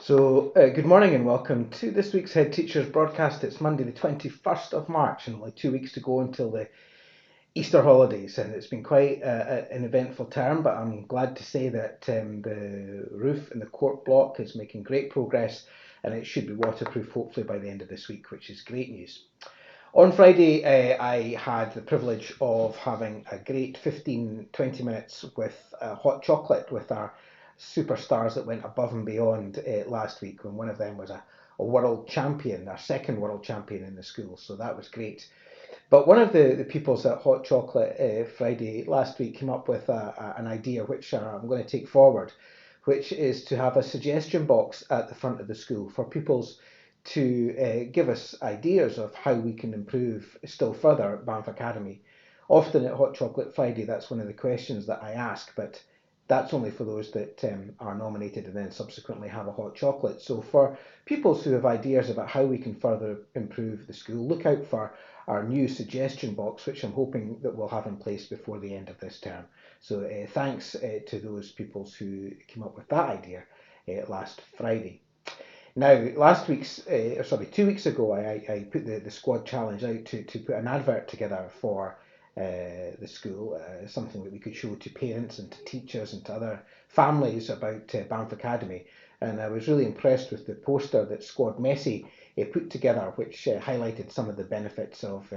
Good morning and welcome to this week's Head Teachers broadcast. It's Monday, the 21st of March, and only 2 weeks to go until the Easter holidays. And it's been quite an eventful term, but I'm glad to say that the roof in the court block is making great progress, and it should be waterproof hopefully by the end of this week, which is great news. On Friday, I had the privilege of having a great 15-20 minutes with hot chocolate with our superstars that went above and beyond last week, when one of them was a world champion, our second world champion in the school. So that was great. But one of the pupils at Hot Chocolate Friday last week came up with an idea which I'm going to take forward, which is to have a suggestion box at the front of the school for pupils to give us ideas of how we can improve still further at Banff Academy. Often at Hot Chocolate Friday, that's one of the questions that I ask, but that's only for those that are nominated and then subsequently have a hot chocolate. So for pupils who have ideas about how we can further improve the school, look out for our new suggestion box, which I'm hoping that we'll have in place before the end of this term. So thanks to those pupils who came up with that idea last Friday. Now, 2 weeks ago, I put the squad challenge out to put an advert together for the school, something that we could show to parents and to teachers and to other families about Banff Academy. And I was really impressed with the poster that Squad Messi put together, which highlighted some of the benefits of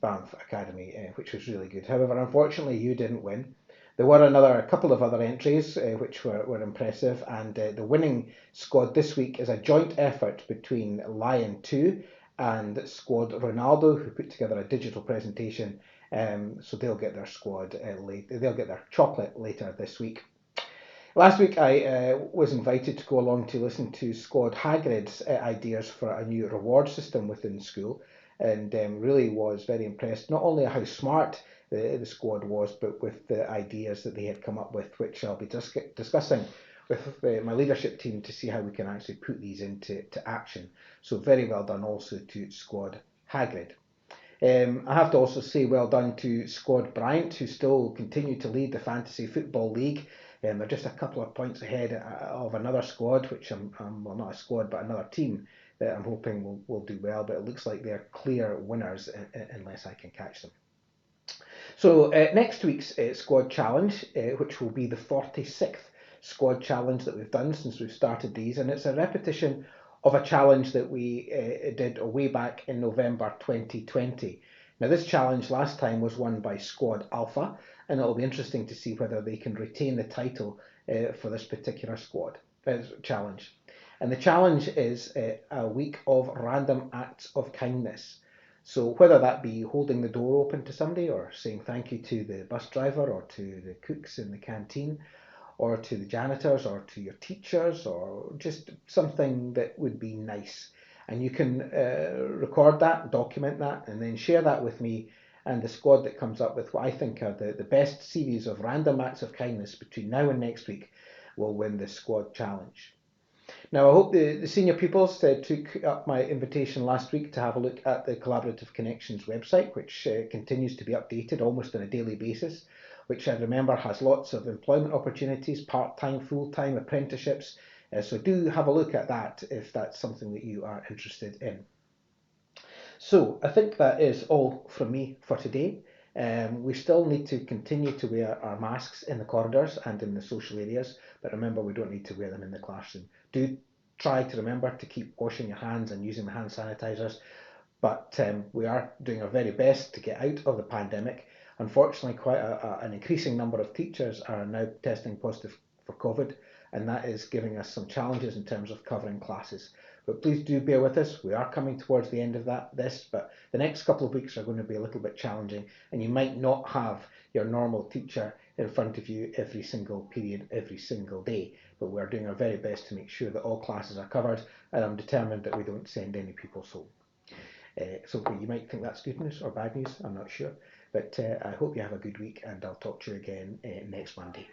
Banff Academy, which was really good. However, unfortunately, you didn't win. There were a couple of other entries which were impressive, and the winning squad this week is a joint effort between Lion 2 and Squad Ronaldo, who put together a digital presentation. So they'll get their they'll get their chocolate later this week. Last week I was invited to go along to listen to Squad Hagrid's ideas for a new reward system within school, and really was very impressed not only how smart the squad was, but with the ideas that they had come up with, which I'll be discussing with my leadership team to see how we can actually put these into action. So very well done also to Squad Hagrid. I have to also say well done to Squad Bryant, who still continue to lead the Fantasy Football League. They're just a couple of points ahead of another squad, which well, not a squad, but another team that I'm hoping will do well. But it looks like they're clear winners unless I can catch them. So next week's squad challenge, which will be the 46th squad challenge that we've done since we've started these, and it's a repetition of a challenge that we did way back in November 2020. Now this challenge last time was won by Squad Alpha, and it'll be interesting to see whether they can retain the title for this particular challenge. And the challenge is a week of random acts of kindness. So whether that be holding the door open to somebody, or saying thank you to the bus driver, or to the cooks in the canteen, or to the janitors, or to your teachers, or just something that would be nice. And you can record that, document that, and then share that with me and the squad that comes up with what I think are the best series of random acts of kindness between now and next week will win the squad challenge. Now, I hope the senior pupils took up my invitation last week to have a look at the Collaborative Connections website, which continues to be updated almost on a daily basis, which I remember has lots of employment opportunities, part-time, full-time, apprenticeships. So do have a look at that if that's something that you are interested in. So I think that is all from me for today. We still need to continue to wear our masks in the corridors and in the social areas, but remember we don't need to wear them in the classroom. Do try to remember to keep washing your hands and using the hand sanitizers, but we are doing our very best to get out of the pandemic. Unfortunately, quite an increasing number of teachers are now testing positive for COVID, and that is giving us some challenges in terms of covering classes. But please do bear with us. We are coming towards the end of this, but the next couple of weeks are going to be a little bit challenging, and you might not have your normal teacher in front of you every single period, every single day. But we're doing our very best to make sure that all classes are covered, and I'm determined that we don't send any pupils home. So you might think that's good news or bad news, I'm not sure. But I hope you have a good week, and I'll talk to you again next Monday.